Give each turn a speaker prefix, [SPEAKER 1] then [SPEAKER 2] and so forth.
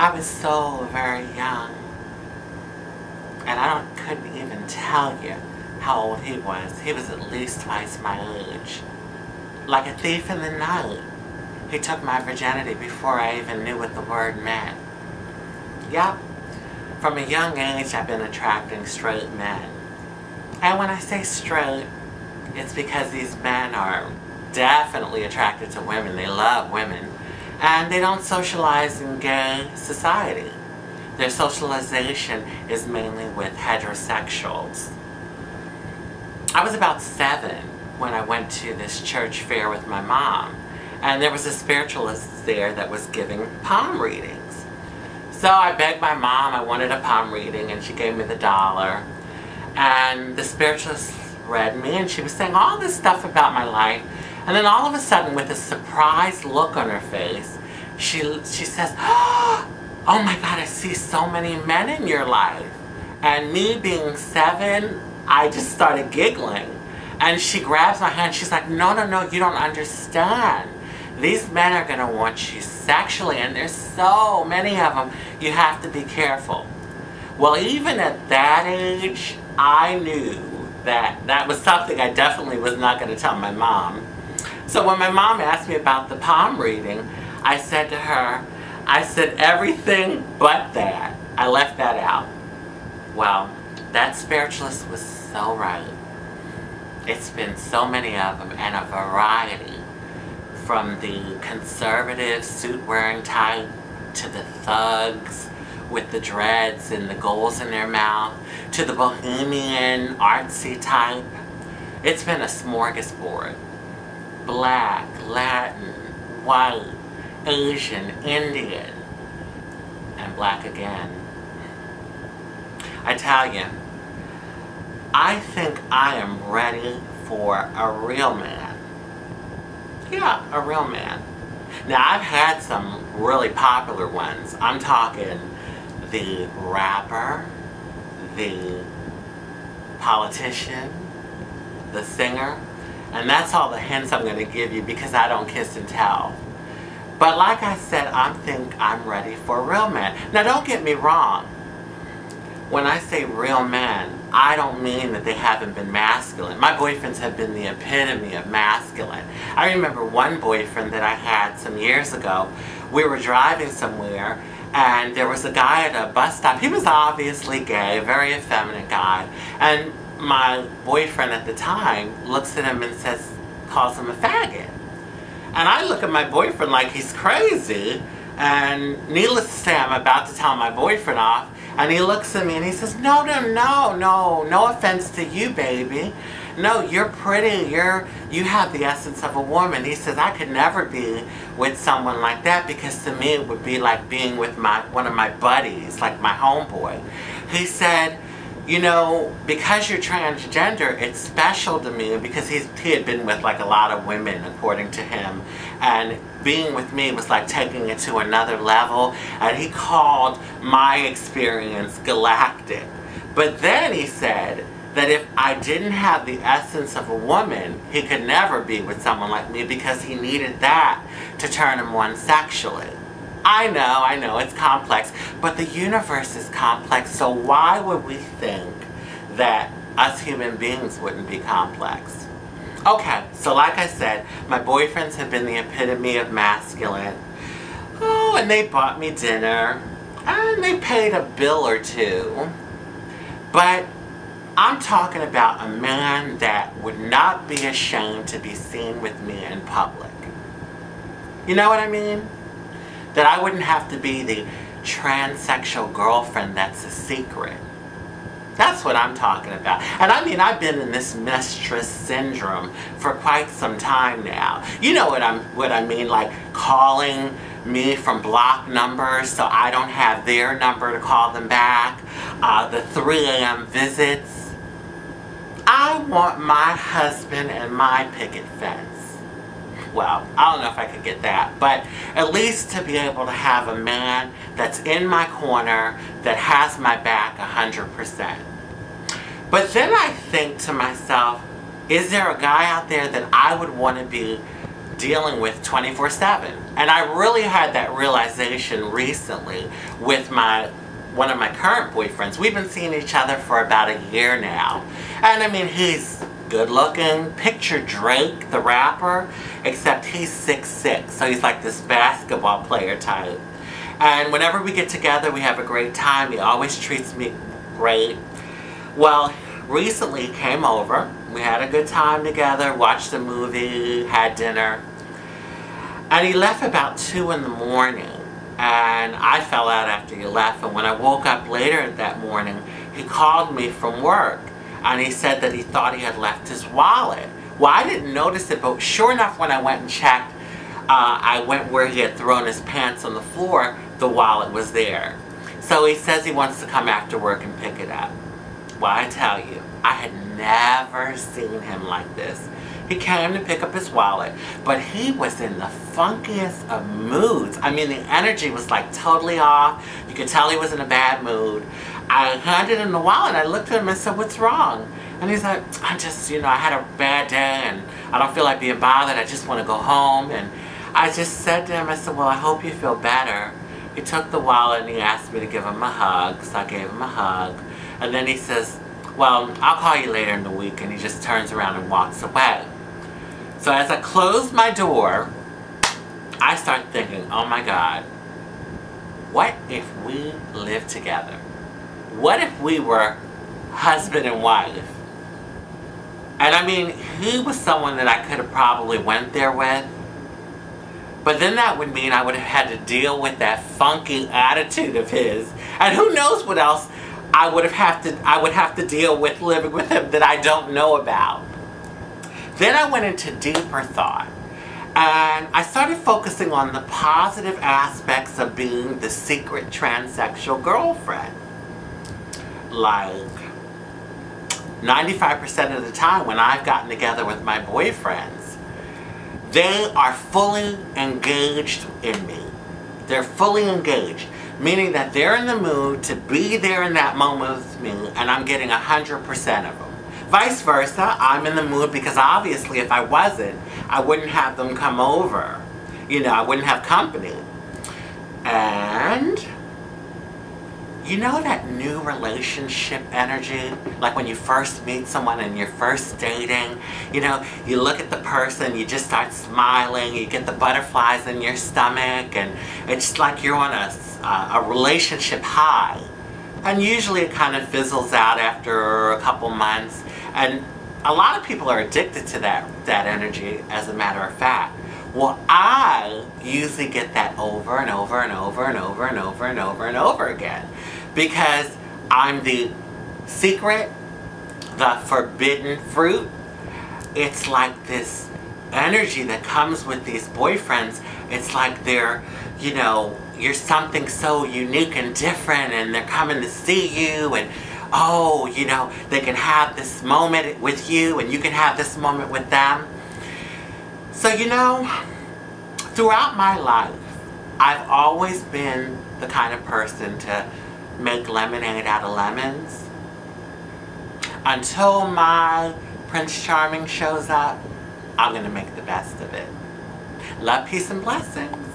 [SPEAKER 1] I was so very young. And I couldn't even tell you how old he was. He was at least twice my age. Like a thief in the night. He took my virginity before I even knew what the word meant. Yep. From a young age, I've been attracting straight men. And when I say straight, it's because these men are definitely attracted to women. They love women. And they don't socialize in gay society. Their socialization is mainly with heterosexuals. I was about 7 when I went to this church fair with my mom. And there was a spiritualist there that was giving palm readings. So I begged my mom, I wanted a palm reading, and she gave me the $1. And the spiritualist read me, and she was saying all this stuff about my life. And then all of a sudden, with a surprised look on her face, she says, "Oh my God, I see so many men in your life." And me being 7, I just started giggling. And she grabs my hand, she's like, no, you don't understand. These men are gonna want you sexually, and there's so many of them, you have to be careful. Well, even at that age, I knew that that was something I definitely was not gonna tell my mom. So when my mom asked me about the palm reading, I said to her, I said everything but that. I left that out. Well, that spiritualist was so right. It's been so many of them, and a variety. From the conservative suit-wearing type to the thugs with the dreads and the goals in their mouth to the bohemian, artsy type. It's been a smorgasbord. Black, Latin, white, Asian, Indian, and black again. I tell you, I think I am ready for a real man. Yeah, a real man. Now, I've had some really popular ones. I'm talking the rapper, the politician, the singer, and that's all the hints I'm going to give you because I don't kiss and tell. But like I said, I think I'm ready for a real man. Now, don't get me wrong. When I say real men, I don't mean that they haven't been masculine. My boyfriends have been the epitome of masculine. I remember one boyfriend that I had some years ago. We were driving somewhere, and there was a guy at a bus stop. He was obviously gay, a very effeminate guy. And my boyfriend at the time looks at him and calls him a faggot. And I look at my boyfriend like he's crazy. And needless to say, I'm about to tell my boyfriend off. And he looks at me and he says, no offense to you, baby. No, you're pretty, you have the essence of a woman. He says, I could never be with someone like that because to me it would be like being with one of my buddies, like my homeboy. He said, you know, because you're transgender, it's special to me because he had been with like a lot of women, according to him. And being with me was like taking it to another level. And he called my experience galactic. But then he said that if I didn't have the essence of a woman, he could never be with someone like me because he needed that to turn him on sexually. I know, it's complex, but the universe is complex, so why would we think that us human beings wouldn't be complex? Okay, so like I said, my boyfriends have been the epitome of masculine. Oh, and they bought me dinner, and they paid a bill or two, but I'm talking about a man that would not be ashamed to be seen with me in public. You know what I mean? That I wouldn't have to be the transsexual girlfriend that's a secret. That's what I'm talking about. And I mean, I've been in this mistress syndrome for quite some time now. You know what I mean, like calling me from block numbers so I don't have their number to call them back. The 3 a.m. visits. I want my husband and my picket fence. Well, I don't know if I could get that, but at least to be able to have a man that's in my corner, that has my back 100%. But then I think to myself, is there a guy out there that I would want to be dealing with 24/7? And I really had that realization recently with one of my current boyfriends. We've been seeing each other for about a year now. And I mean, he's good looking. Picture Drake, the rapper, except he's 6'6", so he's like this basketball player type. And whenever we get together, we have a great time. He always treats me great. Well, recently he came over. We had a good time together, watched a movie, had dinner. And he left about 2 in the morning. And I fell out after he left. And when I woke up later that morning, he called me from work. And he said that he thought he had left his wallet. Well, I didn't notice it, but sure enough, when I went and checked, I went where he had thrown his pants on the floor, the wallet was there. So he says he wants to come after work and pick it up. Well, I tell you, I had never seen him like this. He came to pick up his wallet, but he was in the funkiest of moods. I mean, the energy was like totally off. You could tell he was in a bad mood. I handed him the wallet and I looked at him and said, "What's wrong?" And he's like, "I just, I had a bad day and I don't feel like being bothered. I just want to go home." And I just said to him, I said, "Well, I hope you feel better." He took the wallet and he asked me to give him a hug, so I gave him a hug. And then he says, "Well, I'll call you later in the week," and he just turns around and walks away. So as I closed my door, I start thinking, oh my God, what if we lived together? What if we were husband and wife? And I mean, he was someone that I could have probably went there with, but then that would mean I would have had to deal with that funky attitude of his, and who knows what else I would have to deal with living with him that I don't know about. Then I went into deeper thought, and I started focusing on the positive aspects of being the secret transsexual girlfriend. Like, 95% of the time when I've gotten together with my boyfriends, they are fully engaged in me. They're fully engaged, meaning that they're in the mood to be there in that moment with me, and I'm getting 100% of them. Vice versa, I'm in the mood because obviously if I wasn't, I wouldn't have them come over. I wouldn't have company. And you know that new relationship energy? Like when you first meet someone and you're first dating, you look at the person, you just start smiling, you get the butterflies in your stomach, and it's like you're on a relationship high. And usually it kind of fizzles out after a couple months. And a lot of people are addicted to that energy, as a matter of fact. Well, I usually get that over and over and over and over and over and over and over again. Because I'm the secret, the forbidden fruit. It's like this energy that comes with these boyfriends. It's like they're, you're something so unique and different, and they're coming to see you, and oh, they can have this moment with you and you can have this moment with them. So, throughout my life, I've always been the kind of person to make lemonade out of lemons. Until my Prince Charming shows up, I'm going to make the best of it. Love, peace, and blessings.